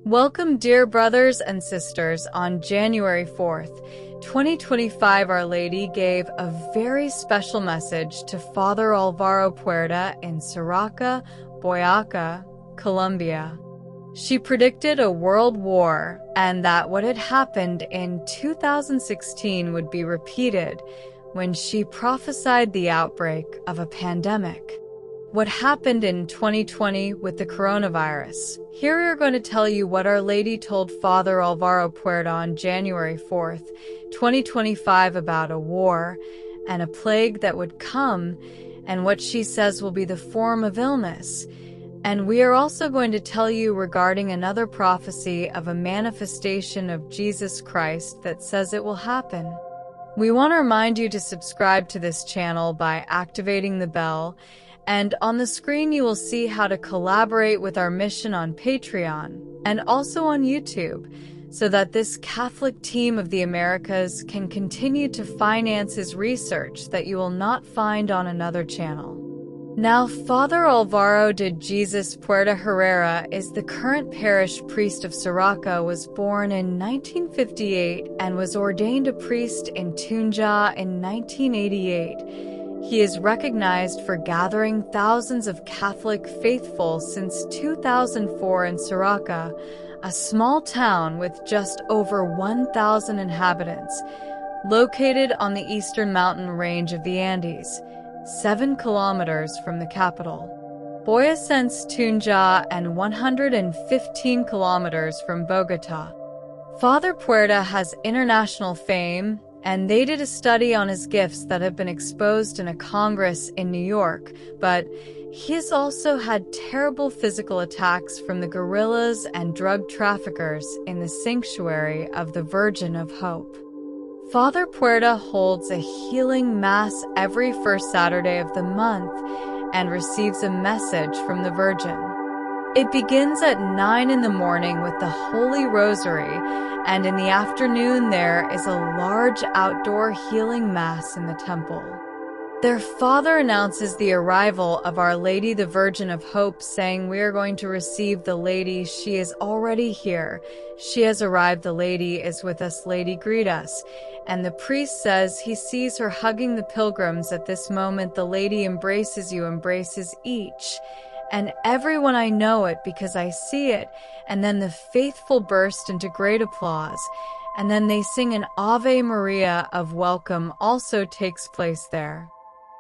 Welcome, dear brothers and sisters. On January 4th, 2025, Our Lady gave a very special message to Father Alvaro Puerta in Saraca, Boyaca, Colombia. She predicted a world war and that what had happened in 2016 would be repeated when she prophesied the outbreak of a pandemic. What happened in 2020 with the coronavirus. Here we are going to tell you what Our Lady told Father Alvaro Puerta on January 4th, 2025 about a war and a plague that would come and what she says will be the form of illness. And we are also going to tell you regarding another prophecy of a manifestation of Jesus Christ that says it will happen. We want to remind you to subscribe to this channel by activating the bell. And on the screen you will see how to collaborate with our mission on Patreon and also on YouTube so that this Catholic team of the Americas can continue to finance his research that you will not find on another channel. Now, Father Alvaro de Jesus Puerta Herrera is the current parish priest of Saraca, was born in 1958 and was ordained a priest in Tunja in 1988. He is recognized for gathering thousands of Catholic faithful since 2004 in Saraca, a small town with just over 1,000 inhabitants, located on the eastern mountain range of the Andes, 7 kilometers from the capital, Boyacense, Tunja, and 115 kilometers from Bogota. Father Puerta has international fame, and they did a study on his gifts that have been exposed in a congress in New York, but he has also had terrible physical attacks from the guerrillas and drug traffickers in the sanctuary of the Virgin of Hope. Father Puerta holds a healing mass every first Saturday of the month and receives a message from the Virgin. It begins at 9 in the morning with the Holy Rosary, and in the afternoon there is a large outdoor healing mass in the temple. Their father announces the arrival of Our Lady the Virgin of Hope, saying, "We are going to receive the Lady. She is already here. She has arrived. The Lady is with us. Lady, greet us." And the priest says he sees her hugging the pilgrims. At this moment, the Lady embraces you, embraces each and everyone. I know it because I see it. And then the faithful burst into great applause. And then they sing an Ave Maria of welcome also takes place there.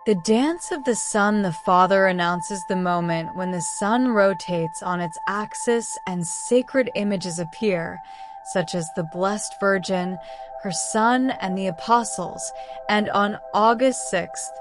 The dance of the sun. The Father announces the moment when the sun rotates on its axis and sacred images appear, such as the Blessed Virgin, her Son, and the Apostles. And on August 6th,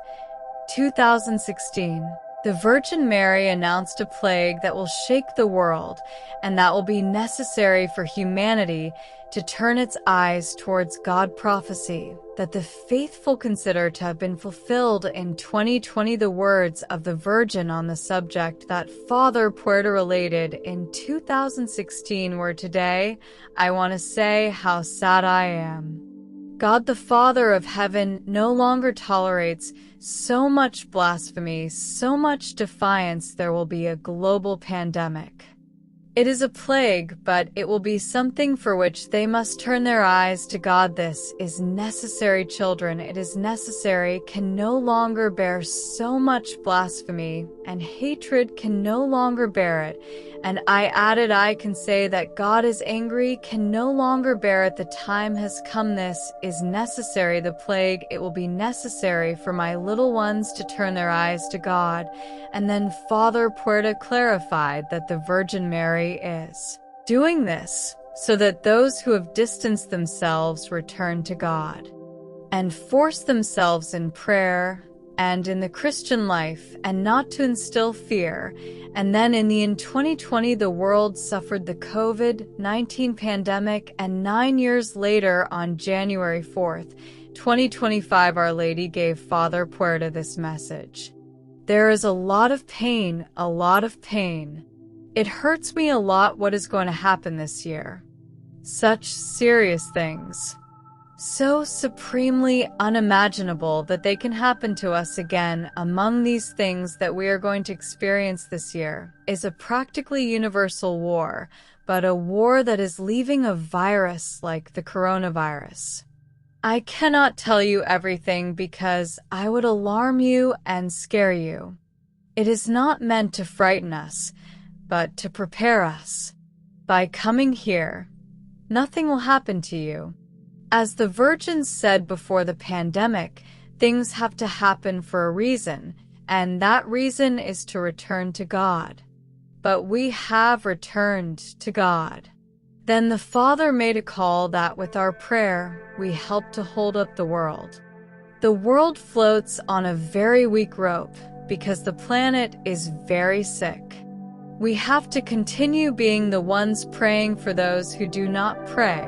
2016, the Virgin Mary announced a plague that will shake the world, and that will be necessary for humanity to turn its eyes towards God. Prophecy that the faithful consider to have been fulfilled in 2020. The words of the Virgin on the subject that Father Puerta related in 2016 were, "Today, I want to say how sad I am. God the Father of heaven no longer tolerates so much blasphemy, so much defiance. There will be a global pandemic. It is a plague, but it will be something for which they must turn their eyes to God. This is necessary, children. It is necessary. Can no longer bear so much blasphemy, and hatred can no longer bear it." And I added, I can say that God is angry, can no longer bear it. The time has come. This is necessary, the plague. It will be necessary for my little ones to turn their eyes to God. And then Father Puerta clarified that the Virgin Mary is doing this so that those who have distanced themselves return to God and force themselves in prayer and in the Christian life, and not to instill fear. And then in 2020, the world suffered the COVID-19 pandemic, and 9 years later, on January 4th, 2025, Our Lady gave Father Puerta this message. "There is a lot of pain, a lot of pain. It hurts me a lot what is going to happen this year. Such serious things. so supremely unimaginable that they can happen to us again. Among these things that we are going to experience this year is a practically universal war, but a war that is leaving a virus like the coronavirus. I cannot tell you everything because I would alarm you and scare you. It is not meant to frighten us, but to prepare us. By coming here, nothing will happen to you. As the virgins said before the pandemic, things have to happen for a reason, and that reason is to return to God. But we have returned to God. Then the Father made a call that with our prayer, we help to hold up the world. The world floats on a very weak rope because the planet is very sick. We have to continue being the ones praying for those who do not pray,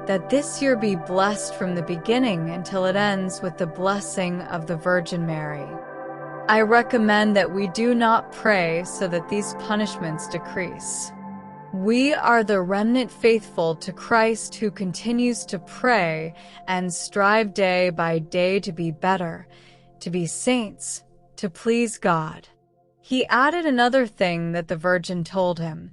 that this year be blessed from the beginning until it ends with the blessing of the Virgin Mary. I recommend that we do not pray so that these punishments decrease. We are the remnant faithful to Christ who continues to pray and strive day by day to be better, to be saints, to please God. He added another thing that the Virgin told him,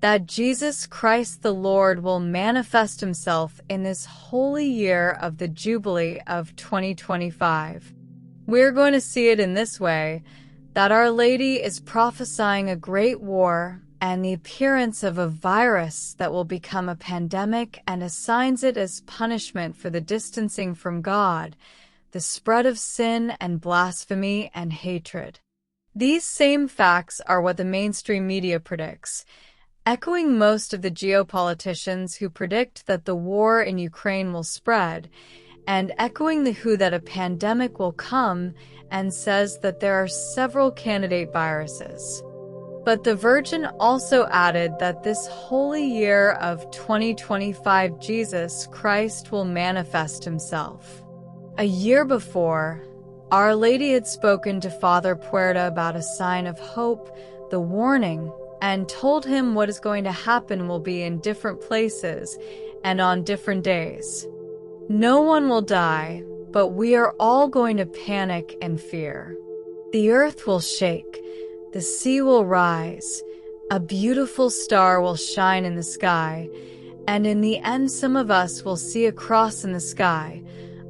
that Jesus Christ the Lord will manifest himself in this holy year of the Jubilee of 2025. We're going to see it in this way, that Our Lady is prophesying a great war and the appearance of a virus that will become a pandemic and assigns it as punishment for the distancing from God, the spread of sin and blasphemy and hatred. These same facts are what the mainstream media predicts, echoing most of the geopoliticians who predict that the war in Ukraine will spread, and echoing the WHO that a pandemic will come and says that there are several candidate viruses. But the Virgin also added that this holy year of 2025 Jesus Christ will manifest himself. A year before, Our Lady had spoken to Father Puerta about a sign of hope, the warning, and told him what is going to happen will be in different places and on different days. No one will die, but we are all going to panic and fear. The earth will shake, the sea will rise, a beautiful star will shine in the sky, and in the end some of us will see a cross in the sky,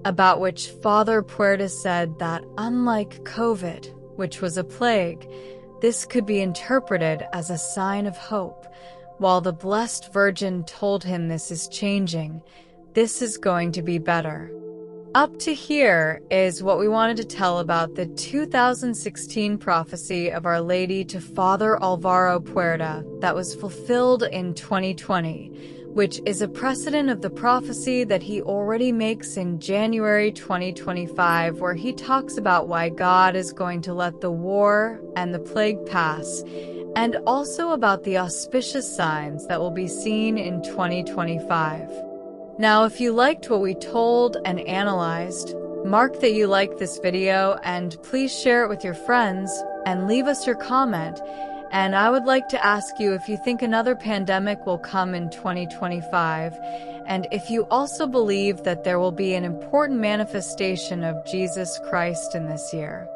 about which Father Puerta said that unlike COVID, which was a plague, this could be interpreted as a sign of hope. While the Blessed Virgin told him this is changing, this is going to be better. Up to here is what we wanted to tell about the 2016 prophecy of Our Lady to Father Alvaro Puerta that was fulfilled in 2020, which is a precedent of the prophecy that he already makes in January 2025, where he talks about why God is going to let the war and the plague pass, and also about the auspicious signs that will be seen in 2025. Now, if you liked what we told and analyzed, mark that you liked this video and please share it with your friends and leave us your comment. And I would like to ask you if you think another pandemic will come in 2025, and if you also believe that there will be an important manifestation of Jesus Christ in this year.